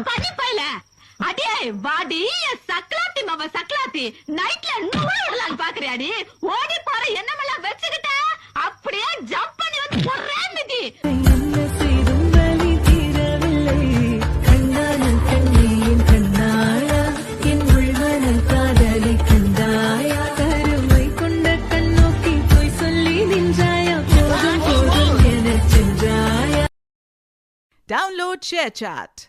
பண்ணி பையல அடே வாடி சக்லாத்தி மாவ சக்லாத்தி நைட்ல நூறலாம் பாக்குறியாடி ஓடி போற என்னமெல்லாம் வச்சுக்கிட்ட அப்படியே ஜம்ப் பண்ணி வந்து போறேன் மிதி Download ShareChat.